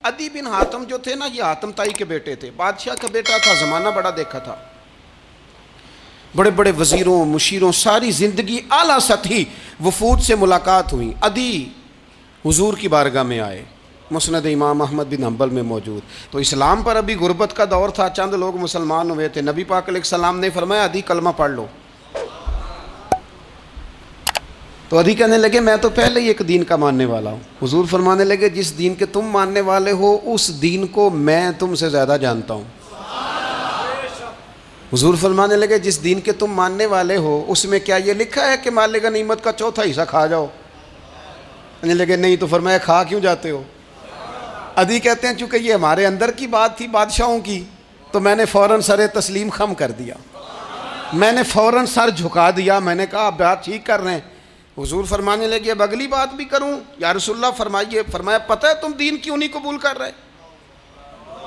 अदी बिन हातम जो थे ना, ये हातम ताई के बेटे थे, बादशाह का बेटा था, ज़माना बड़ा देखा था, बड़े बड़े वज़ीरों मुशीरों सारी ज़िंदगी आला सतही वफूद से मुलाकात हुई। अदी हुजूर की बारगाह में आए, मुस्नद इमाम अहमद बिन हम्बल में मौजूद। तो इस्लाम पर अभी गुर्बत का दौर था, चंद लोग मुसलमान हुए थे। नबी पाक अलैहिस्सलाम ने फरमाया अदी कलमा पढ़ लो। तो अदी कहने लगे मैं तो पहले ही एक दीन का मानने वाला हूँ। हुजूर फरमाने लगे जिस दीन के तुम मानने वाले हो उस दीन को मैं तुमसे ज़्यादा जानता हूँ। हुजूर फरमाने लगे जिस दीन के तुम मानने वाले हो उसमें क्या ये लिखा है कि माले गनीमत का चौथा हिस्सा खा जाओ? कहने लगे नहीं। तो फरमाया खा क्यों जाते हो? अदी कहते हैं चूँकि ये हमारे अंदर की बात थी बादशाहों की, तो मैंने फ़ौरन सर तस्लीम खम कर दिया, मैंने फ़ौरन सर झुका दिया। मैंने कहा आप बात ठीक कर रहे हैं। हुजूर फरमाने लगे अब अगली बात भी करूं या रसूलुल्लाह फरमाइए। फरमाया पता है तुम दीन क्यों नहीं कबूल कर रहे?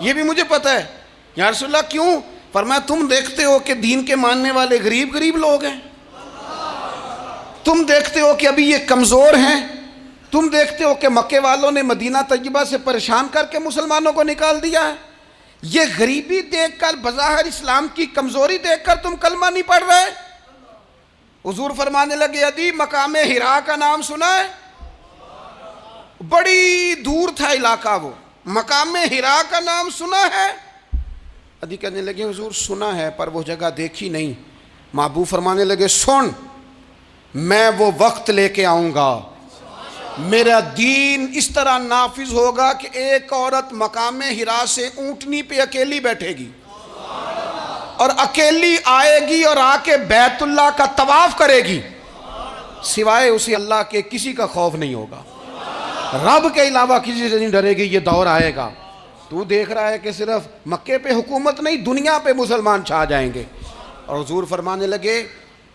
ये भी मुझे पता है। या रसूलुल्लाह क्यों? फरमाया तुम देखते हो कि दीन के मानने वाले गरीब गरीब लोग हैं, तुम देखते हो कि अभी ये कमज़ोर हैं, तुम देखते हो कि मक्के वालों ने मदीना तय्यबा से परेशान करके मुसलमानों को निकाल दिया है। ये गरीबी देखकर, बज़ाहिर इस्लाम की कमज़ोरी देखकर तुम कलमा नहीं पढ़ रहे। हुजूर फरमाने लगे अदी मकामे हिरा का नाम सुना है? बड़ी दूर था इलाका वो, मकामे हिरा का नाम सुना है? अदी कहने लगे हुजूर सुना है पर वो जगह देखी नहीं। महबूब फरमाने लगे सुन, मैं वो वक्त लेके आऊँगा, मेरा दीन इस तरह नाफिज होगा कि एक औरत मकामे हिरा से ऊँटनी पे अकेली बैठेगी और अकेली आएगी और आके बैतुल्लाह का तवाफ करेगी, सिवाय उसे अल्लाह के किसी का खौफ नहीं होगा, रब के अलावा किसी से नहीं डरेगी। ये दौर आएगा। तू देख रहा है कि सिर्फ मक्के पे हुकूमत नहीं दुनिया पे मुसलमान छा जाएंगे। और हुजूर फरमाने लगे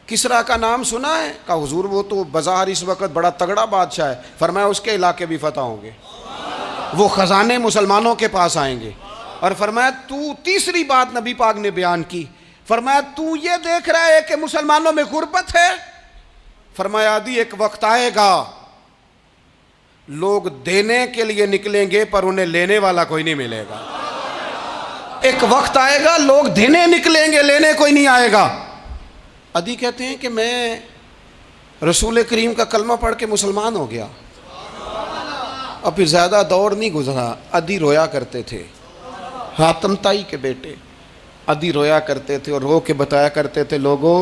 किसरा का नाम सुना है? कहा हुजूर वो तो बाजार इस वक्त बड़ा तगड़ा बादशाह है। फरमाया उसके इलाके भी फतह होंगे, वो ख़जाने मुसलमानों के पास आएंगे। और फरमाया तू तीसरी बात नबी पाक ने बयान की, फरमाया तू ये देख रहा है कि मुसलमानों में गुर्बत है? फरमाया आदि एक वक्त आएगा लोग देने के लिए निकलेंगे पर उन्हें लेने वाला कोई नहीं मिलेगा। एक वक्त आएगा लोग देने निकलेंगे लेने कोई नहीं आएगा। अदी कहते हैं कि मैं रसूल करीम का कलमा पढ़ के मुसलमान हो गया। अब फिर ज़्यादा दौर नहीं गुजरा, अदी रोया करते थे, हातम ताई के बेटे अदी रोया करते थे और रो के बताया करते थे लोगों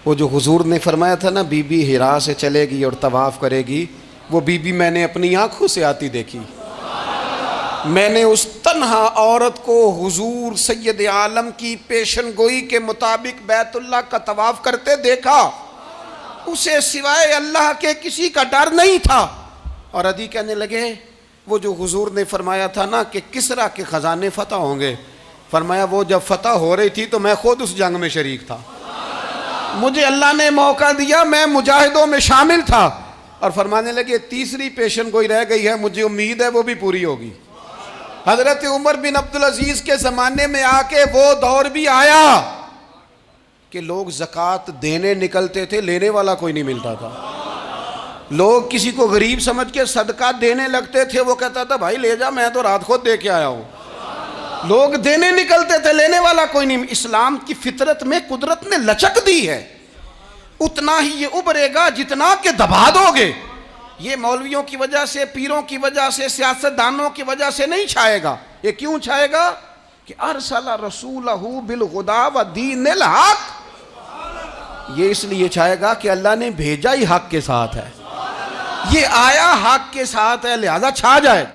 वो जो हुजूर ने फरमाया था ना बीबी हिरा से चलेगी और तवाफ़ करेगी, वो बीबी मैंने अपनी आँखों से आती देखी। मैंने उस तन्हा औरत को हुजूर सैयद आलम की पेशन गोई के मुताबिक बैतुल्लाह का तवाफ़ करते देखा, उसे सिवाय अल्लाह के किसी का डर नहीं था। और अदी कहने लगे वो जो हुजूर ने फरमाया था ना कि किसरा के ख़जाने फ़तह होंगे, फरमाया वो जब फ़तह हो रही थी तो मैं खुद उस जंग में शरीक था, मुझे अल्लाह ने मौका दिया, मैं मुजाहिदों में शामिल था। और फरमाने लगे तीसरी पेशन गोई रह गई है, मुझे उम्मीद है वो भी पूरी होगी। हज़रत उमर बिन अब्दुल अजीज़ के ज़माने में आके वो दौर भी आया कि लोग ज़कात देने निकलते थे, लेने वाला कोई नहीं मिलता था। लोग किसी को गरीब समझ के सदका देने लगते थे, वो कहता था भाई ले जा, मैं तो रात खुद दे के आया हूँ। लोग देने निकलते थे, लेने वाला कोई नहीं। इस्लाम की फितरत में कुदरत ने लचक दी है, उतना ही ये उभरेगा जितना के दबा दोगे। ये मौलवियों की वजह से, पीरों की वजह से, सियासतदानों की वजह से नहीं छाएगा। ये क्यों छाएगा कि अरसला रसूलहू बिल हुदा व दीनिल हक, ये इसलिए छाएगा कि अल्लाह ने भेजा ही हक के साथ है, ये आया हक के साथ है, लिहाजा छा जाए।